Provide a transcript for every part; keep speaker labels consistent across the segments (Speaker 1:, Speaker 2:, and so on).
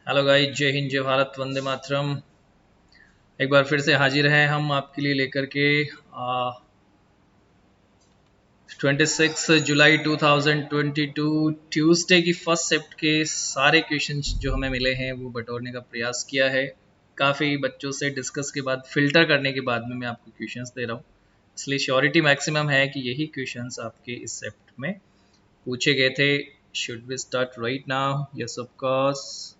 Speaker 1: Hello guys, जय हिंद, जय भारत, वंदे मातरम। एक बार फिर से हाजिर हैं हम आपके लिए लेकर के 26 जुलाई 2022 ट्यूसडे की फर्स्ट शिफ्ट के सारे क्वेश्चंस जो हमें मिले हैं वो बटोरने का प्रयास किया है। काफ़ी बच्चों से डिस्कस के बाद, फिल्टर करने के बाद में मैं आपको क्वेश्चंस दे रहा हूँ, इसलिए श्योरिटी मैक्सिमम है कि यही क्वेश्चंस आपके इस शिफ्ट में पूछे गए थे। Should we start right now? Yes of course.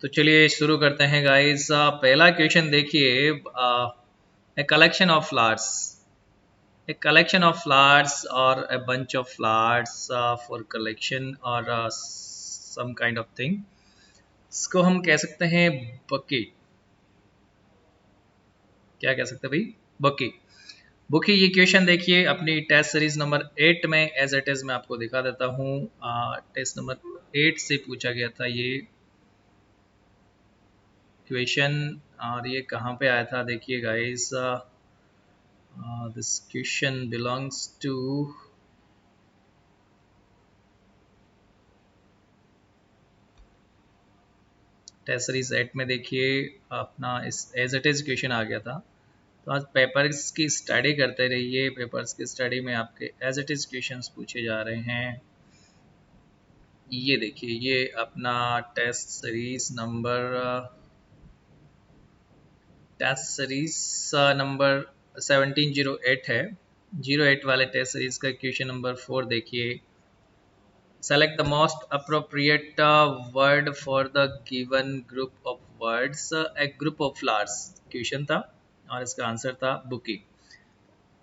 Speaker 1: तो चलिए शुरू करते हैं गाइस। पहला क्वेश्चन देखिए, a collection of flowers, a collection of flowers और a bunch of flowers for collection और सम काइंड ऑफ थिंग, इसको हम कह सकते हैं बकी। क्या कह सकते हैं भाई? बकी। बुकी। ये क्वेश्चन देखिए अपनी टेस्ट सीरीज नंबर 8 में एज इट इज मैं आपको दिखा देता हूँ। टेस्ट नंबर 8 से पूछा गया था ये क्वेश्चन। और ये कहाँ पे आया था देखिए guys, this question belongs to test series 8 में। देखिए अपना इस एज इट इज क्वेश्चन आ गया था। तो आज पेपर्स की स्टडी करते रहिए। पेपर्स की स्टडी में आपके एज इट इज क्वेश्चंस पूछे जा रहे हैं। ये देखिए, ये अपना टेस्ट सीरीज नंबर 1708 है। 08 वाले टेस्ट सीरीज का क्वेश्चन नंबर 4 देखिए। Select the most appropriate word for the given group of words. A group of flowers question था और इसका आंसर था बुकी।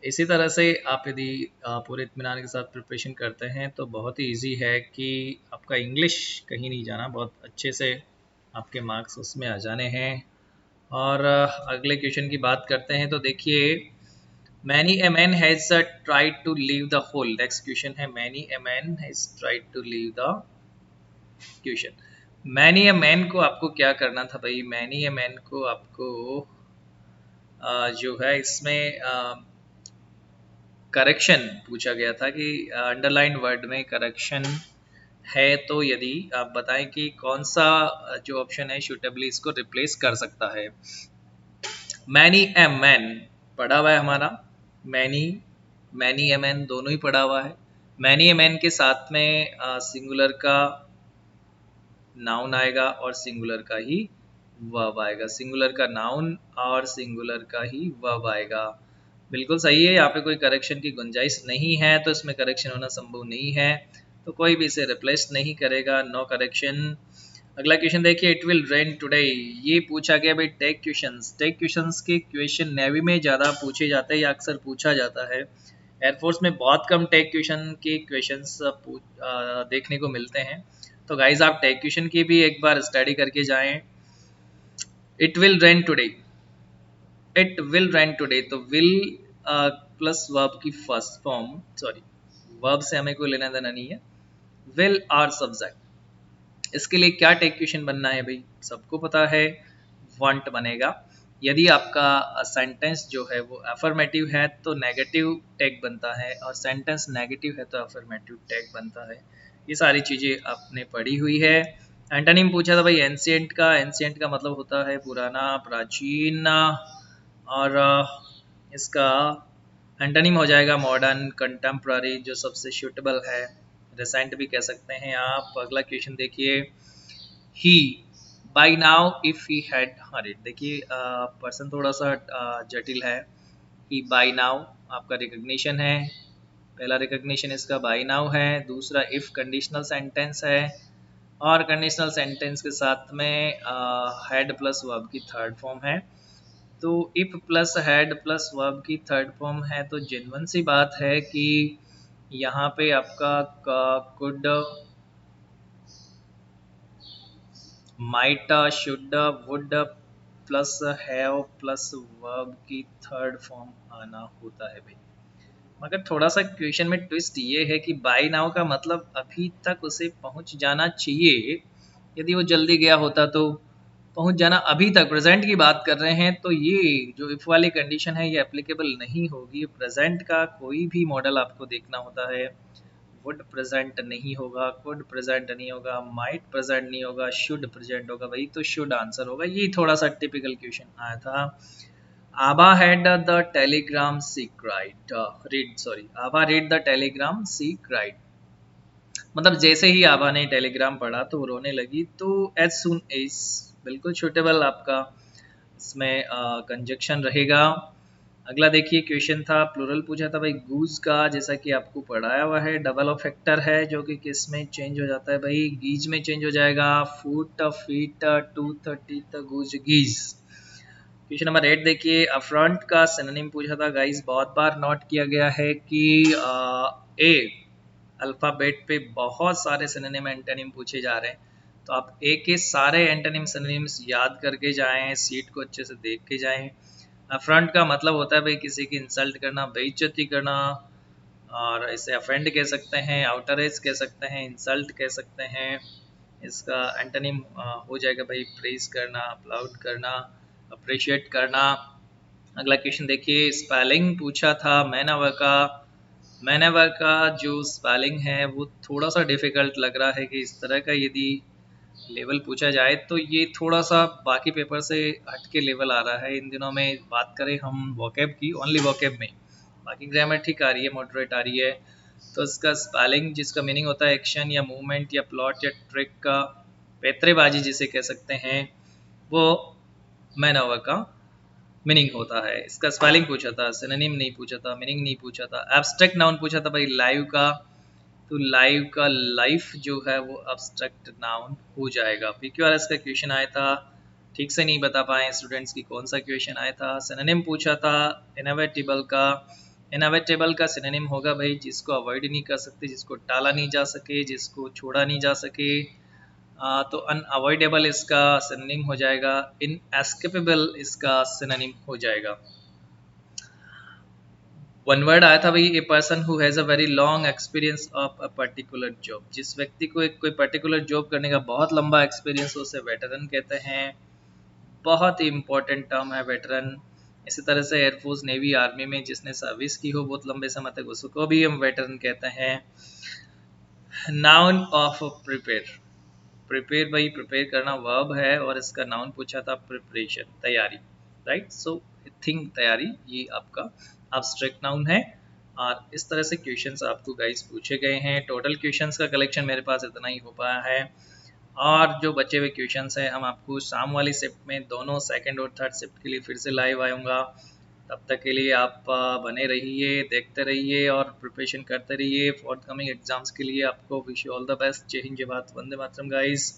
Speaker 1: इसी तरह से आप यदि पूरे इत्मीनान के साथ प्रिपरेशन करते हैं तो बहुत ही इजी है कि आपका इंग्लिश कहीं नहीं जाना, बहुत अच्छे से आपके मार्क्स उसमें आ जाने हैं। और अगले क्वेश्चन की बात करते हैं तो देखिए, Many a man has tried to leave the hole. Next question है, many a man has tried to leave the question. Many a man को आपको क्या करना था भाई? मैनी ए मैन को आपको जो है इसमें करेक्शन पूछा गया था कि अंडरलाइन वर्ड में करेक्शन है, तो यदि आप बताएं कि कौन सा जो ऑप्शन है सुटेबली इसको रिप्लेस कर सकता है। मैनी ए मैन पढ़ा हुआ है हमारा, मैनी मैनी ए मैन दोनों ही पढ़ा हुआ है। मैनी ए मैन के साथ में सिंगुलर का नाउन आएगा और सिंगुलर का ही वर्ब आएगा। सिंगुलर का नाउन और सिंगुलर का ही वर्ब आएगा। बिल्कुल सही है, यहाँ पे कोई करेक्शन की गुंजाइश नहीं है, तो इसमें करेक्शन होना संभव नहीं है, तो कोई भी इसे रिप्लेस नहीं करेगा। No correction. अगला क्वेश्चन देखिए, इट विल रेन टुडे। ये पूछा गया भाई टेक क्वेश्चंस। टेक क्वेश्चंस के क्वेश्चन नेवी में ज़्यादा पूछे जाते हैं या अक्सर पूछा जाता है। एयरफोर्स में बहुत कम टेक क्वेश्चन के क्वेश्चंस देखने को मिलते हैं। तो गाइज आप टेक क्वेश्चन की भी एक बार स्टडी करके जाएं। It will rain today, it will rain today, तो विल प्लस वर्ब की फर्स्ट फॉर्म, सॉरी वर्ब से हमें कोई लेना देना नहीं है, विल आर सब्जेक्ट। इसके लिए क्या टेक क्वेश्चन बनना है भाई? सबको पता है, वांट बनेगा। यदि आपका सेंटेंस जो है वो अफर्मेटिव है तो नेगेटिव टैग बनता है, और सेंटेंस नेगेटिव है तो अफर्मेटिव टैग बनता है। ये सारी चीज़ें आपने पढ़ी हुई है। एंटोनिम पूछा था भाई एंशिएंट का। एंशिएंट का मतलब होता है पुराना, प्राचीन। और इसका एंटोनिम हो जाएगा मॉडर्न, कंटेम्प्ररी, जो सबसे सूटेबल है। रिसेंट भी कह सकते हैं आप। अगला क्वेश्चन देखिए, he by now if he had, अरे देखिए पर्सन थोड़ा सा जटिल है। ही बाई नाउ आपका रिकग्निशन है, पहला रिकग्निशन इसका बाई नाउ है। दूसरा इफ कंडीशनल सेंटेंस है, और कंडीशनल सेंटेंस के साथ में हैड प्लस वर्ब की थर्ड फॉर्म है। तो if plus had plus verb की थर्ड फॉर्म है तो जेन्युइन सी बात है कि यहाँ पे आपका could, might, should, would plus have plus verb की थर्ड फॉर्म आना होता है भाई। मगर थोड़ा सा क्वेश्चन में ट्विस्ट ये है कि बाय नाउ का मतलब अभी तक उसे पहुंच जाना चाहिए। यदि वो जल्दी गया होता तो पहुंच जाना, अभी तक प्रेजेंट की बात कर रहे हैं, तो ये जो इफ वाली कंडीशन है ये एप्लीकेबल नहीं होगी। प्रेजेंट का कोई भी मॉडल आपको देखना होता है वुड प्रेजेंट नहीं होगा, कुड प्रेजेंट नहीं होगा, माइट प्रेजेंट नहीं होगा, शुड प्रेजेंट होगा, वही तो शुड आंसर होगा। ये थोड़ा सा टिपिकल क्वेश्चन आया था। आबा had the telegram she cried, read sorry आबा read the telegram she cried, मतलब जैसे ही आभा ने टेलीग्राम पढ़ा तो वो रोने लगी। तो एज सुन एज बिल्कुल सुटेबल आपका इसमें कंजक्शन रहेगा। अगला देखिए क्वेश्चन था, प्लूरल पूछा था भाई गूज का, जैसा कि आपको पढ़ाया हुआ है डबल ऑफ फैक्टर है जो कि किस में चेंज हो जाता है भाई, गीज में चेंज हो जाएगा। फूट फीट टूथ टीथ गूज गीज। क्वेश्चन नंबर 8 देखिए, अफ्रंट का सिनोनिम पूछा था गाइस, बहुत बार नोट किया गया है कि ए अल्फ़ाबेट पे बहुत सारे सिनोनिम एंटोनिम पूछे जा रहे हैं, तो आप ए के सारे एंटोनिम सिनोनिम्स याद करके जाएं, सीट को अच्छे से देख के जाएं। अफ्रंट का मतलब होता है भाई किसी की इंसल्ट करना, बेइज्जती करना, और इसे अफेंड कह सकते हैं, आउटरेज कह सकते हैं, इंसल्ट कह सकते हैं। इसका एंटोनिम हो जाएगा भाई प्रेज करना, अपलाउड करना, अप्रिशिएट करना। अगला क्वेश्चन देखिए, स्पेलिंग पूछा था मैनवर का। मैनवर का जो स्पेलिंग है वो थोड़ा सा डिफिकल्ट लग रहा है कि इस तरह का यदि लेवल पूछा जाए तो ये थोड़ा सा बाकी पेपर से हट के लेवल आ रहा है। इन दिनों में बात करें हम वोकेब की, ओनली वोकेब में, बाकी ग्रामर ठीक आ रही है, मॉडरेट आ रही है। तो इसका स्पेलिंग जिसका मीनिंग होता है एक्शन या मूवमेंट या प्लॉट या ट्रिक का, पैतरेबाजी जिसे कह सकते हैं, वो मैनवर का मीनिंग होता है। इसका स्पेलिंग पूछा था, सिनोनिम नहीं पूछा था, मीनिंग नहीं पूछा था। एब्स्ट्रैक्ट नाउन पूछा था भाई लाइव का, तो लाइव का लाइफ जो है वो एब्स्ट्रैक्ट नाउन हो जाएगा। पीक्यूआरएस का क्वेश्चन आया था, ठीक से नहीं बता पाए स्टूडेंट्स की कौन सा क्वेश्चन आया था। सिनोनिम पूछा था इनोवेटेबल का। इनोवेटेबल का सिनोनिम होगा भाई जिसको अवॉइड नहीं कर सकते, जिसको टाला नहीं जा सके, जिसको छोड़ा नहीं जा सके। तो अनअवॉइडेबल इसका सिनोनिम हो जाएगा, इनएस्केपेबल इसका सिनोनिम हो जाएगा। वन वर्ड आया था भाई, a person who has a very long experience of a particular job, जिस व्यक्ति को एक कोई पर्टिकुलर जॉब करने का बहुत लंबा एक्सपीरियंस हो उसे वेटरन कहते हैं। बहुत ही इंपॉर्टेंट टर्म है वेटरन। इसी तरह से एयरफोर्स नेवी आर्मी में जिसने सर्विस की हो बहुत लंबे समय तक उसको भी हम वेटरन कहते हैं। नाउन ऑफ प्रिपेयर, प्रिपेयर भाई प्रिपेयर करना वर्ब है और इसका नाउन पूछा था प्रिपरेशन, तैयारी, राइट। सो थिंक तैयारी, ये आपका एब्स्ट्रैक्ट नाउन है। और इस तरह से क्वेश्चंस आपको गाइस पूछे गए हैं। टोटल क्वेश्चंस का कलेक्शन मेरे पास इतना ही हो पाया है, और जो बचे हुए क्वेश्चंस हैं हम आपको शाम वाली शिफ्ट में दोनों सेकंड और थर्ड शिफ्ट के लिए फिर से लाइव आऊँगा। तब तक के लिए आप बने रहिए, देखते रहिए और प्रिपरेशन करते रहिए फॉर कमिंग एग्जाम्स के लिए। आपको wish you all the best. जय हिंद, जय भारत, वंदे मातरम गाइस।